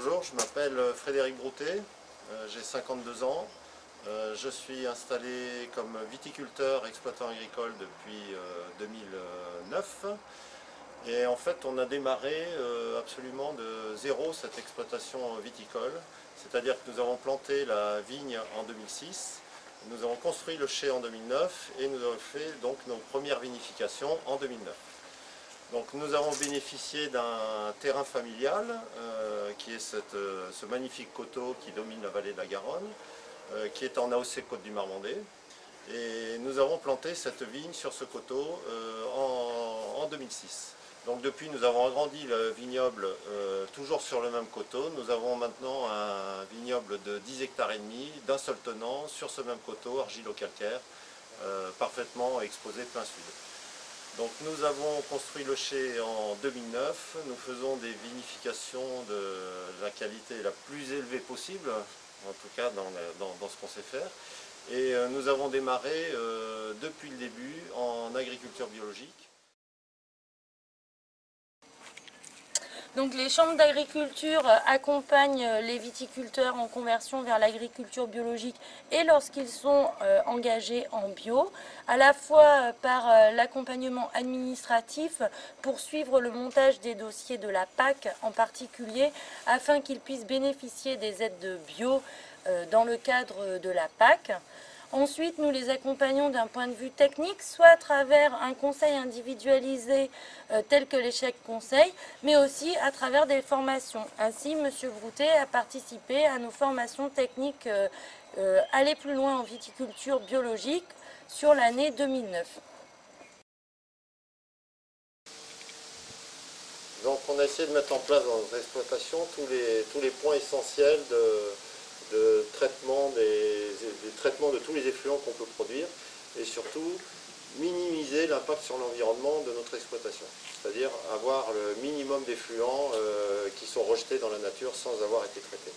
Bonjour, je m'appelle Frédéric Broutet, j'ai 52 ans. Je suis installé comme viticulteur exploitant agricole depuis 2009. Et en fait, on a démarré absolument de zéro cette exploitation viticole. C'est-à-dire que nous avons planté la vigne en 2006, nous avons construit le chai en 2009 et nous avons fait donc nos premières vinifications en 2009. Donc nous avons bénéficié d'un terrain familial qui est ce magnifique coteau qui domine la vallée de la Garonne, qui est en AOC Côte du Marmandais. Et nous avons planté cette vigne sur ce coteau en 2006. Donc depuis, nous avons agrandi le vignoble toujours sur le même coteau. Nous avons maintenant un vignoble de 10 hectares et demi, d'un seul tenant, sur ce même coteau, argilo-calcaire, parfaitement exposé plein sud. Donc nous avons construit le chai en 2009, nous faisons des vinifications de la qualité la plus élevée possible, en tout cas dans ce qu'on sait faire. Et nous avons démarré depuis le début en agriculture biologique. Donc les chambres d'agriculture accompagnent les viticulteurs en conversion vers l'agriculture biologique et lorsqu'ils sont engagés en bio, à la fois par l'accompagnement administratif pour suivre le montage des dossiers de la PAC en particulier, afin qu'ils puissent bénéficier des aides de bio dans le cadre de la PAC. Ensuite, nous les accompagnons d'un point de vue technique, soit à travers un conseil individualisé tel que l'échec conseil, mais aussi à travers des formations. Ainsi, M. Broutet a participé à nos formations techniques aller plus loin en viticulture biologique sur l'année 2009. Donc on a essayé de mettre en place dans notre exploitation tous les points essentiels de traitement des traitements de tous les effluents qu'on peut produire et surtout minimiser l'impact sur l'environnement de notre exploitation. C'est-à-dire avoir le minimum d'effluents qui sont rejetés dans la nature sans avoir été traités.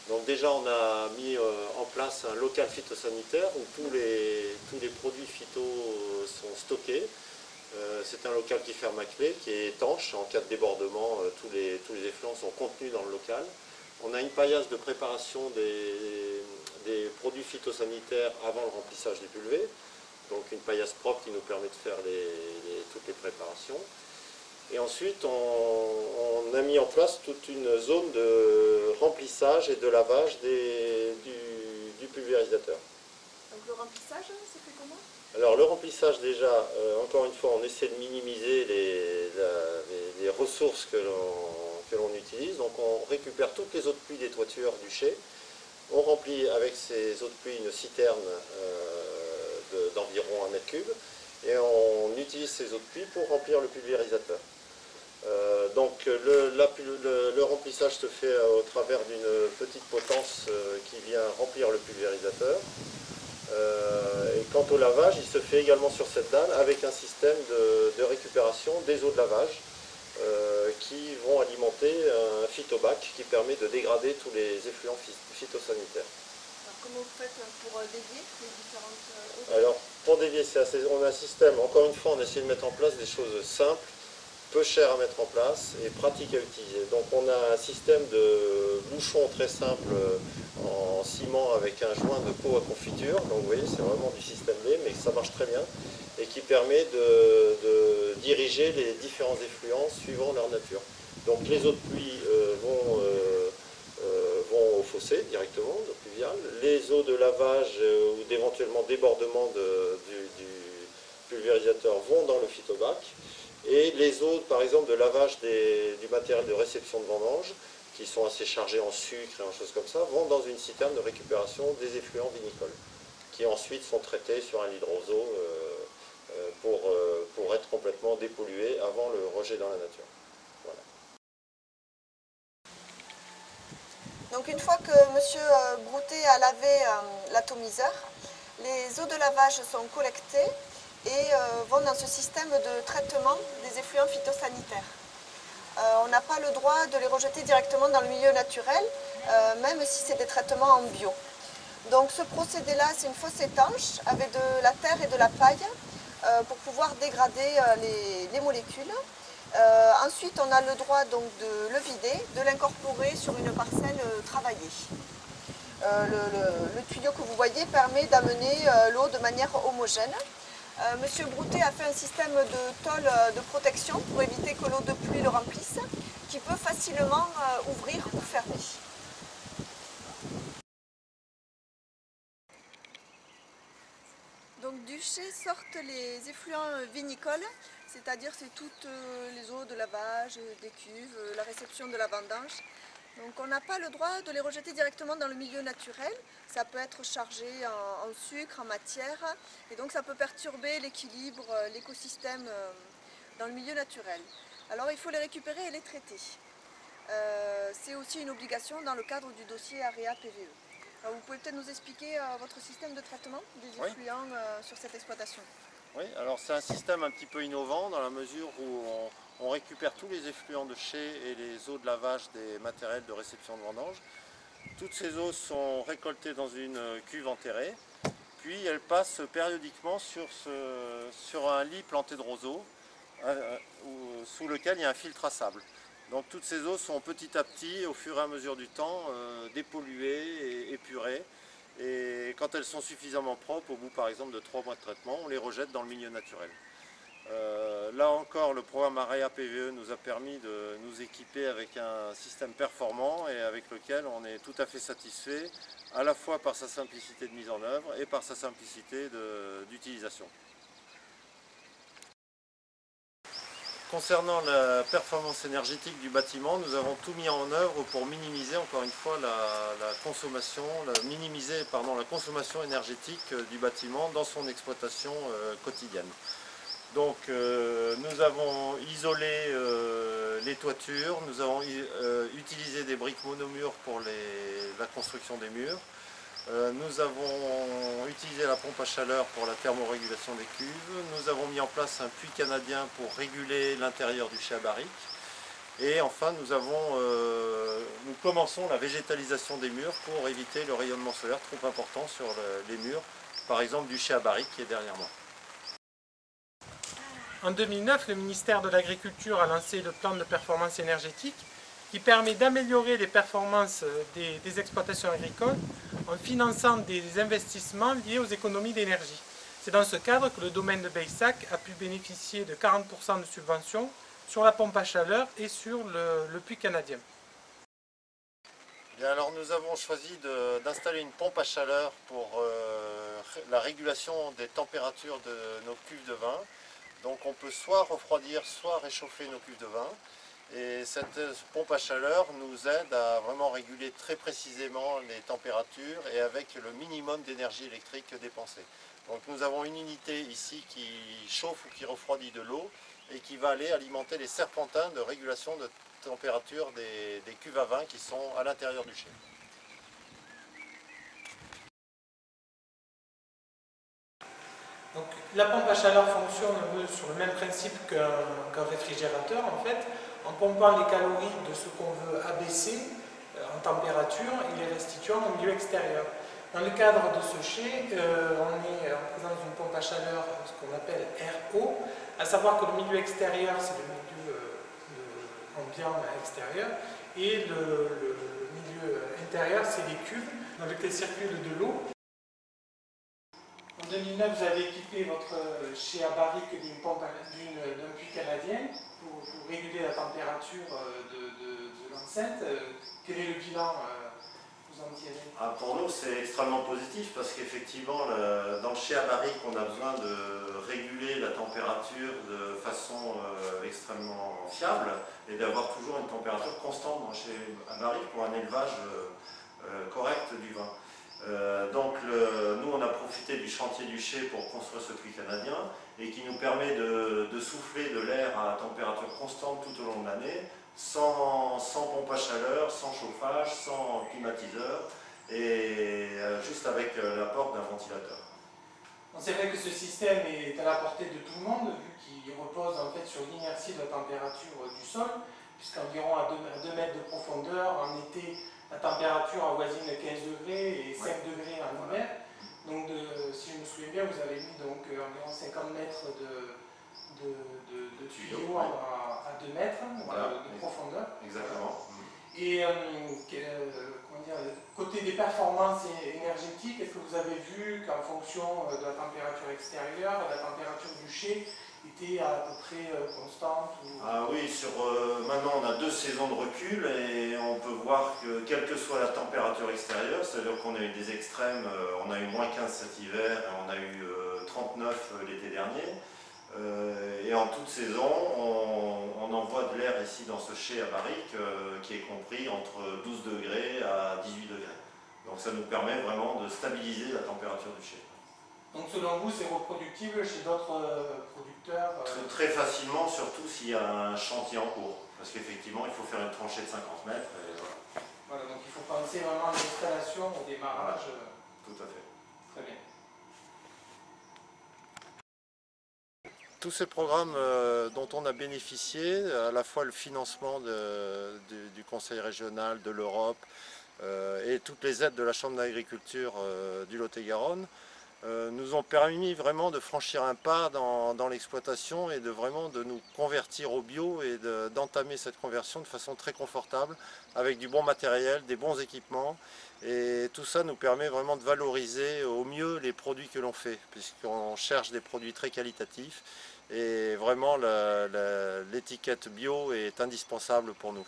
Donc déjà on a mis en place un local phytosanitaire où tous les produits phyto sont stockés. C'est un local qui ferme à clé, qui est étanche. En cas de débordement, tous les effluents sont contenus dans le local. On a une paillasse de préparation des produits phytosanitaires avant le remplissage des pulvées. Donc une paillasse propre qui nous permet de faire toutes les préparations. Et ensuite, on a mis en place toute une zone de remplissage et de lavage du pulvérisateur. Donc le remplissage, ça fait comment? Alors le remplissage déjà, encore une fois, on essaie de minimiser les ressources que l'on utilise. Donc on récupère toutes les eaux de pluie des toitures du chai. On remplit avec ces eaux de pluie une citerne d'environ 1 mètre cube et on utilise ces eaux de pluie pour remplir le pulvérisateur. Donc le remplissage se fait au travers d'une petite potence qui vient remplir le pulvérisateur. Et quant au lavage, il se fait également sur cette dalle avec un système de récupération des eaux de lavage qui vont alimenter un phytobac qui permet de dégrader tous les effluents phytosanitaires. Alors comment vous faites pour dévier les différentes eaux? Alors pour dévier, on a un système, encore une fois on essaie de mettre en place des choses simples, peu chères à mettre en place et pratiques à utiliser. Donc on a un système de bouchon très simple en ciment avec un joint de pot à confiture. Donc vous voyez, c'est vraiment du système D, mais ça marche très bien et qui permet de diriger les différents effluents suivant leur nature. Donc les eaux de pluie vont au fossé directement, d'eau pluviale. Les eaux de lavage ou d'éventuellement débordement du pulvérisateur vont dans le phytobac. Et les eaux, par exemple, de lavage du matériel de réception de vendange, qui sont assez chargés en sucre et en choses comme ça, vont dans une citerne de récupération des effluents vinicoles, qui ensuite sont traités sur un hydroseau pour être complètement dépollués avant le rejet dans la nature. Voilà. Donc une fois que M. Broutet a lavé l'atomiseur, les eaux de lavage sont collectées et vont dans ce système de traitement des effluents phytosanitaires. On n'a pas le droit de les rejeter directement dans le milieu naturel, même si c'est des traitements en bio. Donc ce procédé-là, c'est une fosse étanche avec de la terre et de la paille pour pouvoir dégrader les molécules. Ensuite, on a le droit donc de le vider, de l'incorporer sur une parcelle travaillée. Le tuyau que vous voyez permet d'amener l'eau de manière homogène. Monsieur Broutet a fait un système de tôle de protection pour éviter que l'eau de pluie le remplisse, qui peut facilement ouvrir ou fermer. Donc du chai sortent les effluents vinicoles, c'est-à-dire c'est toutes les eaux de lavage, des cuves, la réception de la vendange. Donc on n'a pas le droit de les rejeter directement dans le milieu naturel. Ça peut être chargé en sucre, en matière, et donc ça peut perturber l'équilibre, l'écosystème dans le milieu naturel. Alors il faut les récupérer et les traiter. C'est aussi une obligation dans le cadre du dossier AREA PVE. Alors vous pouvez peut-être nous expliquer votre système de traitement des effluents sur cette exploitation. Oui, alors c'est un système un petit peu innovant dans la mesure où on récupère tous les effluents de chai et les eaux de lavage des matériels de réception de vendange. Toutes ces eaux sont récoltées dans une cuve enterrée, puis elles passent périodiquement sur un lit planté de roseaux sous lequel il y a un filtre à sable. Donc toutes ces eaux sont petit à petit, au fur et à mesure du temps, dépolluées et épurées. Et quand elles sont suffisamment propres, au bout par exemple de 3 mois de traitement, on les rejette dans le milieu naturel. Là encore, le programme AREA PVE nous a permis de nous équiper avec un système performant et avec lequel on est tout à fait satisfait, à la fois par sa simplicité de mise en œuvre et par sa simplicité d'utilisation. Concernant la performance énergétique du bâtiment, nous avons tout mis en œuvre pour minimiser encore une fois la consommation énergétique du bâtiment dans son exploitation quotidienne. Donc nous avons isolé les toitures, nous avons utilisé des briques monomures pour la construction des murs. Nous avons utilisé la pompe à chaleur pour la thermorégulation des cuves. Nous avons mis en place un puits canadien pour réguler l'intérieur du chai à barrique. Et enfin, nous commençons la végétalisation des murs pour éviter le rayonnement solaire trop important sur les murs, par exemple du chai à barrique qui est derrière moi. En 2009, le ministère de l'Agriculture a lancé le plan de performance énergétique qui permet d'améliorer les performances des exploitations agricoles en finançant des investissements liés aux économies d'énergie. C'est dans ce cadre que le domaine de Baissac a pu bénéficier de 40% de subventions sur la pompe à chaleur et sur le puits canadien. Bien, alors nous avons choisi d'installer une pompe à chaleur pour la régulation des températures de nos cuves de vin. Donc on peut soit refroidir, soit réchauffer nos cuves de vin. Et cette pompe à chaleur nous aide à vraiment réguler très précisément les températures et avec le minimum d'énergie électrique dépensée. Donc nous avons une unité ici qui chauffe ou qui refroidit de l'eau et qui va aller alimenter les serpentins de régulation de température des cuves à vin qui sont à l'intérieur du chai. Donc, la pompe à chaleur fonctionne un peu sur le même principe qu'un réfrigérateur en fait, en pompant les calories de ce qu'on veut abaisser en température et les restituant au milieu extérieur. Dans le cadre de ce chai, on est en présence d'une pompe à chaleur, ce qu'on appelle RO, à savoir que le milieu extérieur c'est le milieu ambiant extérieur et le milieu intérieur c'est les cuves dans lesquels circule de l'eau. En 2009, vous avez équipé votre chai à barrique d'un puits canadien pour réguler la température de l'enceinte. Quel est le bilan vous en tirez? Pour nous, c'est extrêmement positif parce qu'effectivement, dans le chai à barrique, on a besoin de réguler la température de façon extrêmement fiable et d'avoir toujours une température constante dans le chai à barrique pour un élevage correct du vin. Donc nous on a profité du chantier du chai pour construire ce puits canadien et qui nous permet de souffler de l'air à température constante tout au long de l'année, sans pompe à chaleur, sans chauffage, sans climatiseur et juste avec l'apport d'un ventilateur. C'est vrai que ce système est à la portée de tout le monde vu qu'il repose en fait sur l'inertie de la température du sol puisqu'environ à 2 mètres de profondeur en été la température avoisine 15 degrés et 5 degrés en hiver. Donc si je me souviens bien, vous avez mis donc environ 50 mètres de tuyaux à 2 de profondeur. Exactement. Et comment dire, côté des performances énergétiques, est-ce que vous avez vu qu'en fonction de la température extérieure, la température du chai était à peu près constante ou... Ah oui, maintenant on a 2 saisons de recul et on peut voir que quelle que soit la température extérieure, c'est-à-dire qu'on a eu des extrêmes, on a eu -15 cet hiver et on a eu 39 l'été dernier. Et en toute saison, on envoie de l'air ici dans ce chai à barrique qui est compris entre 12 degrés à 18 degrés. Donc ça nous permet vraiment de stabiliser la température du chai. Donc selon vous, c'est reproductible chez d'autres producteurs Très facilement, surtout s'il y a un chantier en cours. Parce qu'effectivement, il faut faire une tranchée de 50 mètres. Et voilà. Voilà, donc il faut penser vraiment à l'installation, au démarrage. Tout à fait. Très bien. Tous ces programmes dont on a bénéficié, à la fois le financement du Conseil régional, de l'Europe et toutes les aides de la Chambre d'agriculture du Lot-et-Garonne, nous ont permis vraiment de franchir un pas dans l'exploitation et de nous convertir au bio et d'entamer cette conversion de façon très confortable avec du bon matériel, des bons équipements, et tout ça nous permet vraiment de valoriser au mieux les produits que l'on fait puisqu'on cherche des produits très qualitatifs et vraiment l'étiquette bio est indispensable pour nous.